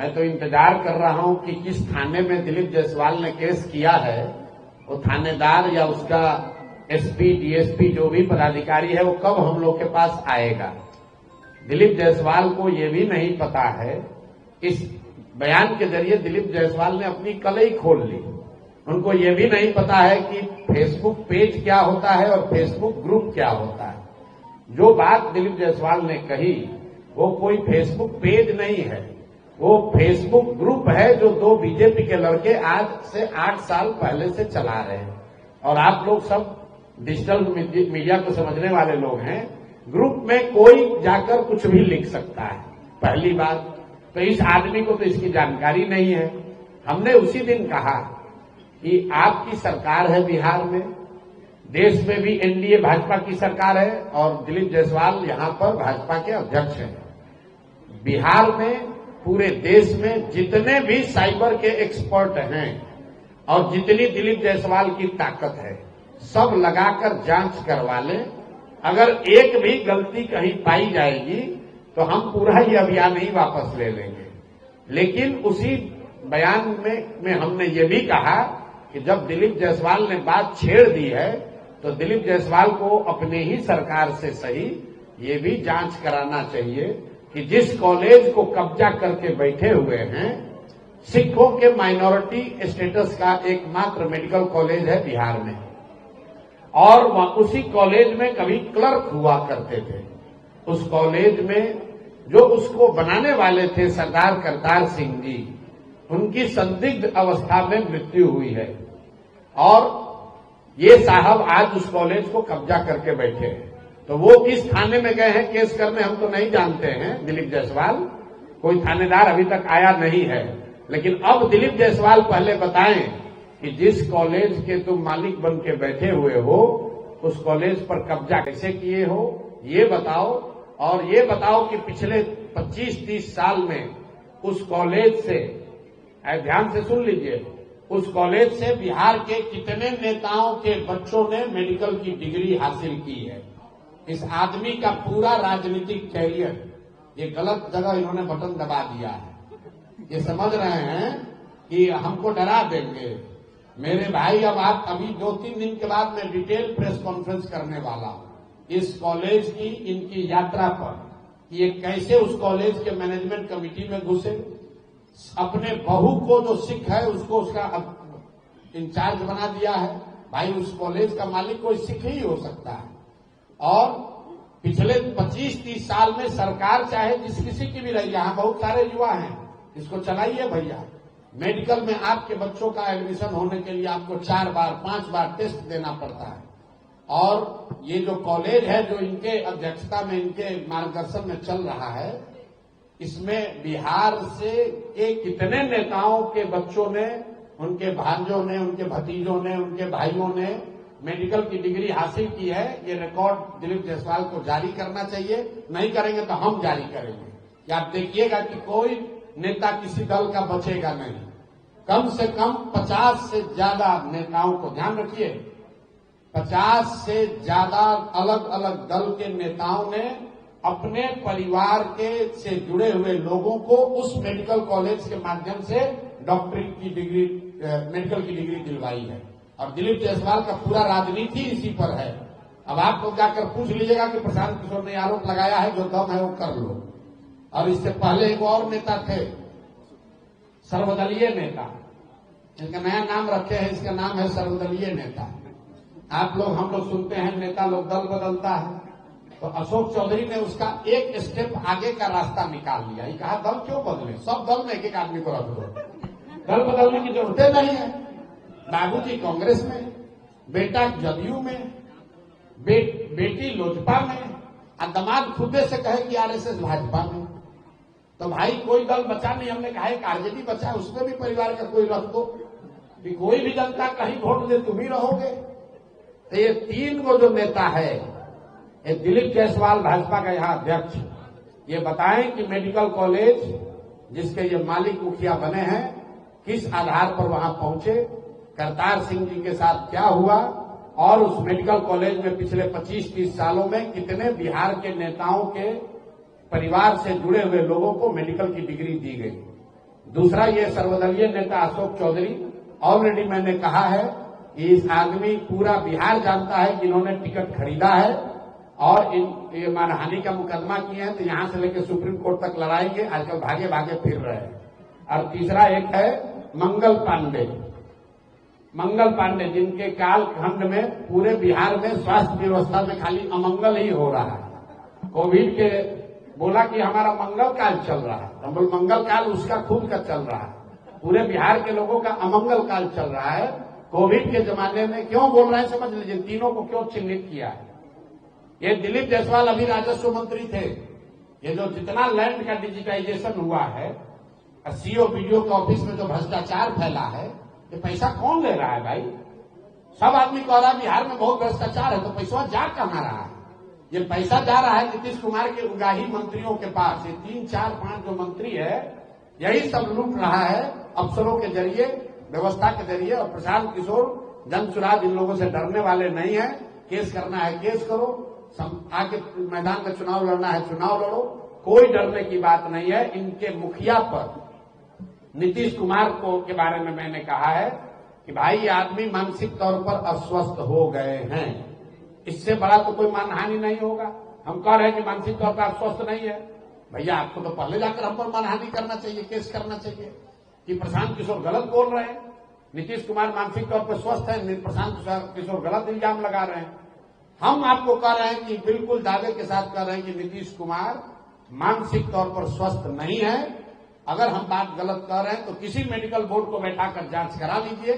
मैं तो इंतजार कर रहा हूं कि किस थाने में दिलीप जायसवाल ने केस किया है, वो थानेदार या उसका एसपी, डीएसपी जो भी पदाधिकारी है वो कब हम लोग के पास आएगा। दिलीप जायसवाल को ये भी नहीं पता है, इस बयान के जरिए दिलीप जायसवाल ने अपनी कलई खोल ली। उनको ये भी नहीं पता है कि फेसबुक पेज क्या होता है और फेसबुक ग्रुप क्या होता है। जो बात दिलीप जायसवाल ने कही वो कोई फेसबुक पेज नहीं है, वो फेसबुक ग्रुप है जो दो बीजेपी के लड़के आज से 8 साल पहले से चला रहे हैं। और आप लोग सब डिजिटल मीडिया को समझने वाले लोग हैं, ग्रुप में कोई जाकर कुछ भी लिख सकता है। पहली बात तो इस आदमी को तो इसकी जानकारी नहीं है। हमने उसी दिन कहा कि आपकी सरकार है बिहार में, देश में भी एनडीए भाजपा की सरकार है और दिलीप जायसवाल यहां पर भाजपा के अध्यक्ष हैं। बिहार में पूरे देश में जितने भी साइबर के एक्सपर्ट हैं और जितनी दिलीप जायसवाल की ताकत है, सब लगाकर जांच करवा लें। अगर एक भी गलती कहीं पाई जाएगी तो हम पूरा ही अभियान ही वापस ले लेंगे। लेकिन उसी बयान में हमने ये भी कहा कि जब दिलीप जायसवाल ने बात छेड़ दी है तो दिलीप जायसवाल को अपने ही सरकार से सही ये भी जांच कराना चाहिए कि जिस कॉलेज को कब्जा करके बैठे हुए हैं, सिखों के माइनॉरिटी स्टेटस का एकमात्र मेडिकल कॉलेज है बिहार में, और उसी कॉलेज में कभी क्लर्क हुआ करते थे। उस कॉलेज में जो उसको बनाने वाले थे सरदार करतार सिंह जी, उनकी संदिग्ध अवस्था में मृत्यु हुई है और ये साहब आज उस कॉलेज को कब्जा करके बैठे हैं। तो वो किस थाने में गए हैं केस करने हम तो नहीं जानते हैं। दिलीप जायसवाल, कोई थानेदार अभी तक आया नहीं है। लेकिन अब दिलीप जायसवाल पहले बताएं कि जिस कॉलेज के तुम मालिक बन के बैठे हुए हो उस कॉलेज पर कब्जा कैसे किए हो ये बताओ। और ये बताओ कि पिछले 25-30 साल में उस कॉलेज से, ध्यान से सुन लीजिए, उस कॉलेज से बिहार के कितने नेताओं के बच्चों ने मेडिकल की डिग्री हासिल की है। इस आदमी का पूरा राजनीतिक कैरियर ये गलत जगह इन्होंने बटन दबा दिया है। ये समझ रहे हैं कि हमको डरा देंगे। मेरे भाई, अब आप अभी 2-3 दिन के बाद मैं डिटेल प्रेस कॉन्फ्रेंस करने वाला हूं इस कॉलेज की, इनकी यात्रा पर, कि ये कैसे उस कॉलेज के मैनेजमेंट कमेटी में घुसे, अपने बहू को जो सिख है उसको उसका इंचार्ज बना दिया है। भाई, उस कॉलेज का मालिक कोई सिख ही हो सकता है। और पिछले 25-30 साल में सरकार चाहे जिस किसी की भी रही, यहां बहुत सारे युवा हैं, इसको चलाइए भैया। मेडिकल में आपके बच्चों का एडमिशन होने के लिए आपको 4 बार 5 बार टेस्ट देना पड़ता है। और ये जो कॉलेज है जो इनके अध्यक्षता में, इनके मार्गदर्शन में चल रहा है, इसमें बिहार से के कितने नेताओं के बच्चों ने, उनके भांजों ने, उनके भतीजों ने, उनके भाइयों ने मेडिकल की डिग्री हासिल की है। ये रिकॉर्ड दिलीप जायसवाल को जारी करना चाहिए। नहीं करेंगे तो हम जारी करेंगे। कि आप देखिएगा कि कोई नेता किसी दल का बचेगा नहीं। कम से कम 50 से ज्यादा नेताओं को, ध्यान रखिए, 50 से ज्यादा अलग अलग दल के नेताओं ने अपने परिवार के से जुड़े हुए लोगों को उस मेडिकल कॉलेज के माध्यम से डॉक्टरी की डिग्री, मेडिकल की डिग्री दिलवाई है। और दिलीप जायसवाल का पूरा राजनीति इसी पर है। अब आप लोग जाकर पूछ लीजिएगा कि प्रशांत किशोर ने आरोप लगाया है, जो दम है वो कर लो। और इससे पहले एक और नेता थे, सर्वदलीय नेता, इनका नया नाम रखे हैं, इसका नाम है सर्वदलीय नेता। आप लोग, हम लोग सुनते हैं नेता लोग दल बदलता है, तो अशोक चौधरी ने उसका एक स्टेप आगे का रास्ता निकाल लिया। ये कहा दल क्यों बदले, सब दल में एक एक आदमी को रख दो, दल बदलने की जरूरत नहीं है। बाबूजी कांग्रेस में, बेटा जदयू में, बेटी लोजपा में, और दामाद खुदे से कहे कि आरएसएस भाजपा में। तो भाई कोई दल बचा नहीं। हमने कहा एक आरजेडी बचा है, उसमें भी परिवार का कोई रख दो कि कोई भी जनता कहीं वोट दे तुम ही रहोगे। तो ये 3 गो जो नेता है, ये दिलीप जायसवाल भाजपा का यहाँ अध्यक्ष, ये बताएं कि मेडिकल कॉलेज जिसके ये मालिक मुखिया बने हैं किस आधार पर वहां पहुंचे, करतार सिंह जी के साथ क्या हुआ, और उस मेडिकल कॉलेज में पिछले 25-30 सालों में कितने बिहार के नेताओं के परिवार से जुड़े हुए लोगों को मेडिकल की डिग्री दी गई। दूसरा, ये सर्वदलीय नेता अशोक चौधरी, ऑलरेडी मैंने कहा है कि इस आदमी पूरा बिहार जानता है कि इन्होंने टिकट खरीदा है और ये मानहानि का मुकदमा किए हैं, तो यहां से लेकर सुप्रीम कोर्ट तक लड़ाएंगे। आजकल भागे भागे फिर रहे हैं। और तीसरा एक है मंगल पांडे, जिनके कालखंड में पूरे बिहार में स्वास्थ्य व्यवस्था में खाली अमंगल ही हो रहा है। कोविड के बोला कि हमारा मंगल काल चल रहा है, हम बोल मंगल काल उसका खुद का चल रहा है। पूरे बिहार के लोगों का अमंगल काल चल रहा है। कोविड के जमाने में क्यों बोल रहे हैं समझ लीजिए, तीनों को क्यों चिन्हित किया है। ये दिलीप जायसवाल अभी राजस्व मंत्री थे। ये जो जितना लैंड का डिजिटाइजेशन हुआ है, सीओ बीडीओ के ऑफिस में जो भ्रष्टाचार फैला है, ये पैसा कौन ले रहा है भाई? सब आदमी कह रहा है बिहार में बहुत भ्रष्टाचार है, तो पैसा जा कहां रहा है? ये पैसा जा रहा है नीतीश कुमार के उगाही मंत्रियों के पास। ये 3, 4, 5 जो मंत्री है, यही सब लूट रहा है अफसरों के जरिए, व्यवस्था के जरिए। और प्रशांत किशोर जनसुराज इन लोगों से डरने वाले नहीं है। केस करना है केस करो, आके मैदान में चुनाव लड़ना है चुनाव लड़ो, कोई डरने की बात नहीं है। इनके मुखिया पर नीतीश कुमार को के बारे में मैंने कहा है कि भाई ये आदमी मानसिक तौर पर अस्वस्थ हो गए हैं, इससे बड़ा तो कोई मानहानि नहीं होगा। हम कह रहे हैं कि मानसिक तौर पर आप स्वस्थ नहीं है, भैया आपको तो पहले जाकर हम पर मानहानि करना चाहिए, केस करना चाहिए कि प्रशांत किशोर गलत बोल रहे हैं, नीतीश कुमार मानसिक तौर पर स्वस्थ है, प्रशांत किशोर गलत इल्जाम लगा रहे हैं। हम आपको कह रहे हैं कि बिल्कुल दावे के साथ कह रहे हैं कि नीतीश कुमार मानसिक तौर पर स्वस्थ नहीं है। अगर हम बात गलत कर रहे हैं तो किसी मेडिकल बोर्ड को बैठाकर जांच करा लीजिए।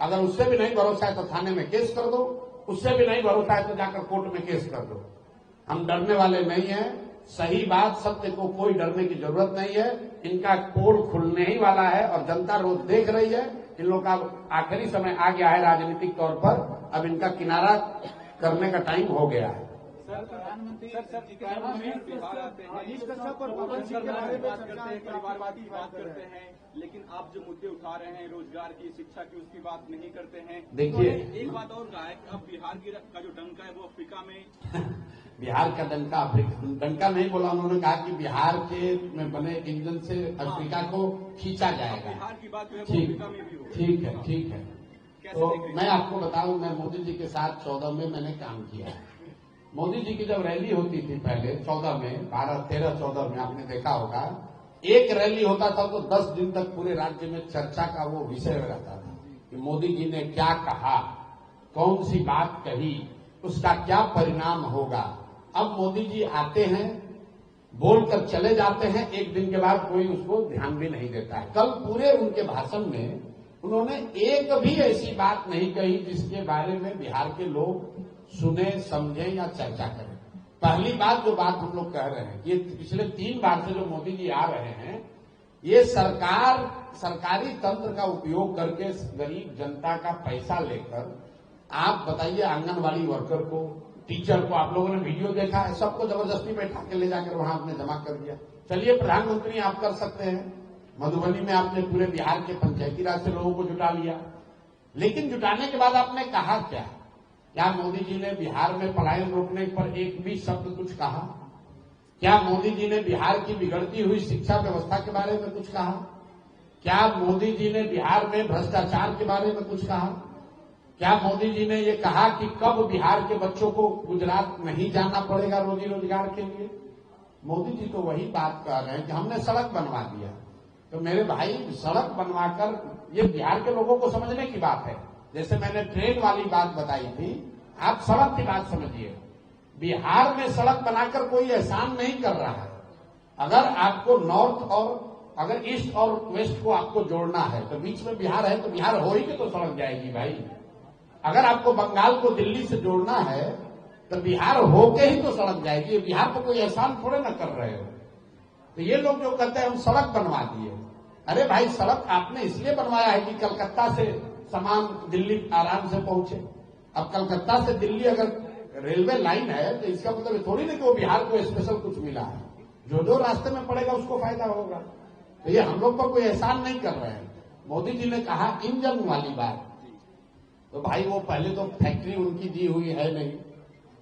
अगर उससे भी नहीं भरोसा है तो थाने में केस कर दो, उससे भी नहीं भरोसा है तो जाकर कोर्ट में केस कर दो। हम डरने वाले नहीं हैं। सही बात, सत्य को कोई डरने की जरूरत नहीं है। इनका पोल खुलने ही वाला है और जनता रोज देख रही है। इन लोग का आखिरी समय आ गया है राजनीतिक तौर पर, अब इनका किनारा करने का टाइम हो गया है। प्रधानमंत्री बिहार आते हैं, बात करते हैं, परिवारवाद की बात करते हैं, लेकिन आप जो मुद्दे उठा रहे हैं रोजगार की, शिक्षा की, उसकी बात नहीं करते हैं। देखिए, एक बात और कहा है कि अब बिहार का जो डंका है वो अफ्रीका में बिहार का डंका नहीं बोला, उन्होंने कहा कि बिहार के में बने इंजन से अफ्रीका को खींचा जाएगा। बिहार की बात जो है वो अफ्रीका में भी हो। ठीक है। तो मैं आपको बताऊं, मैं मोदी जी के साथ 14 में मैंने काम किया। मोदी जी की जब रैली होती थी पहले 14 में, 12, 13, 14 में आपने देखा होगा, एक रैली होता था तो 10 दिन तक पूरे राज्य में चर्चा का वो विषय रहता था कि मोदी जी ने क्या कहा, कौन सी बात कही, उसका क्या परिणाम होगा। अब मोदी जी आते हैं, बोलकर चले जाते हैं, एक दिन के बाद कोई उसको ध्यान भी नहीं देता है। कल पूरे उनके भाषण में उन्होंने एक भी ऐसी बात नहीं कही जिसके बारे में बिहार के लोग सुने, समझे या चर्चा करें। पहली बात जो बात हम लोग कह रहे हैं, ये पिछले 3 बार से जो मोदी जी आ रहे हैं, ये सरकारी तंत्र का उपयोग करके गरीब जनता का पैसा लेकर, आप बताइए आंगनबाड़ी वर्कर को, टीचर को, आप लोगों ने वीडियो देखा है, सबको जबरदस्ती बैठा के ले जाकर वहां आपने जमा कर दिया। चलिए प्रधानमंत्री आप कर सकते हैं, मधुबनी में आपने पूरे बिहार के पंचायती राज से लोगों को जुटा लिया, लेकिन जुटाने के बाद आपने कहा क्या मोदी जी ने बिहार में पलायन रोकने पर एक भी शब्द कुछ कहा? क्या मोदी जी ने बिहार की बिगड़ती हुई शिक्षा व्यवस्था के बारे में कुछ कहा? क्या मोदी जी ने बिहार में भ्रष्टाचार के बारे में कुछ कहा? क्या मोदी जी ने ये कहा कि कब बिहार के बच्चों को गुजरात नहीं जाना पड़ेगा रोजी रोजगार के लिए? मोदी जी तो वही बात कर रहे हैं कि हमने सड़क बनवा दिया। तो मेरे भाई, सड़क बनवाकर, ये बिहार के लोगों को समझने की बात है। जैसे मैंने ट्रेन वाली बात बताई थी, आप सड़क की बात समझिए। बिहार में सड़क बनाकर कोई एहसान नहीं कर रहा है। अगर आपको नॉर्थ और अगर ईस्ट और वेस्ट को आपको जोड़ना है तो बीच में बिहार है, तो बिहार हो ही के तो सड़क जाएगी भाई। अगर आपको बंगाल को दिल्ली से जोड़ना है तो बिहार होके ही तो सड़क जाएगी। बिहार को कोई एहसान थोड़े ना कर रहे हो। तो ये लोग जो कहते हैं हम सड़क बनवा दिए, अरे भाई सड़क आपने इसलिए बनवाया है कि कलकत्ता से सामान दिल्ली आराम से पहुंचे। अब कलकत्ता से दिल्ली अगर रेलवे लाइन है तो इसका मतलब थोड़ी ना कि वो बिहार को स्पेशल कुछ मिला है। जो रास्ते में पड़ेगा उसको फायदा होगा। तो ये हम लोग पर कोई एहसान नहीं कर रहे हैं। मोदी जी ने कहा इंजन वाली बात, तो भाई वो पहले तो फैक्ट्री उनकी दी हुई है नहीं,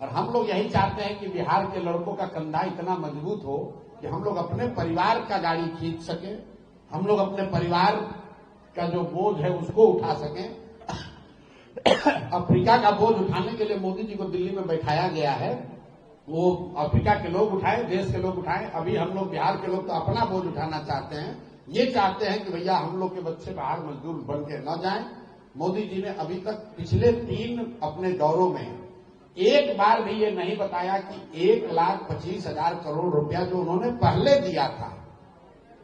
और हम लोग यही चाहते हैं कि बिहार के लड़कों का कंधा इतना मजबूत हो कि हम लोग अपने परिवार का गाड़ी खींच सके, हम लोग अपने परिवार का जो बोझ है उसको उठा सकें। अफ्रीका का बोझ उठाने के लिए मोदी जी को दिल्ली में बैठाया गया है। वो अफ्रीका के लोग उठाए, देश के लोग उठाए। अभी हम लोग बिहार के लोग तो अपना बोझ उठाना चाहते हैं। ये चाहते हैं कि भैया हम लोग के बच्चे बाहर मजदूर बन के न जाएं। मोदी जी ने अभी तक पिछले 3 अपने दौरों में एक बार भी ये नहीं बताया कि 1,25,000 करोड़ रुपया जो उन्होंने पहले दिया था,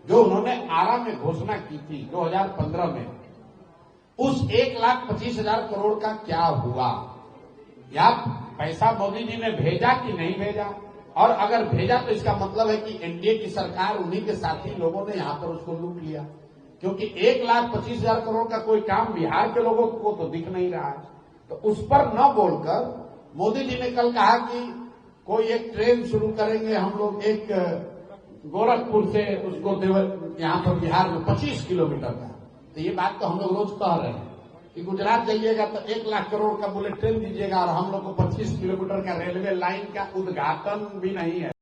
जो उन्होंने आरा में घोषणा की थी 2015 में, उस 1,25,000 करोड़ का क्या हुआ? या पैसा मोदी जी ने भेजा कि नहीं भेजा? और अगर भेजा तो इसका मतलब है कि एनडीए की सरकार, उन्हीं के साथी लोगों ने यहां पर उसको लूट लिया, क्योंकि 1,25,000 करोड़ का कोई काम बिहार के लोगों को तो दिख नहीं रहा है। तो उस पर न बोलकर मोदी जी ने कल कहा कि कोई एक ट्रेन शुरू करेंगे हम लोग, एक गोरखपुर से उसको यहां पर बिहार में 25 किलोमीटर का। तो ये बात तो हम लोग रोज कह रहे हैं कि गुजरात जाइएगा तो 1 लाख करोड़ का बुलेट ट्रेन दीजिएगा और हम लोग को 25 किलोमीटर का रेलवे लाइन का उद्घाटन भी नहीं है।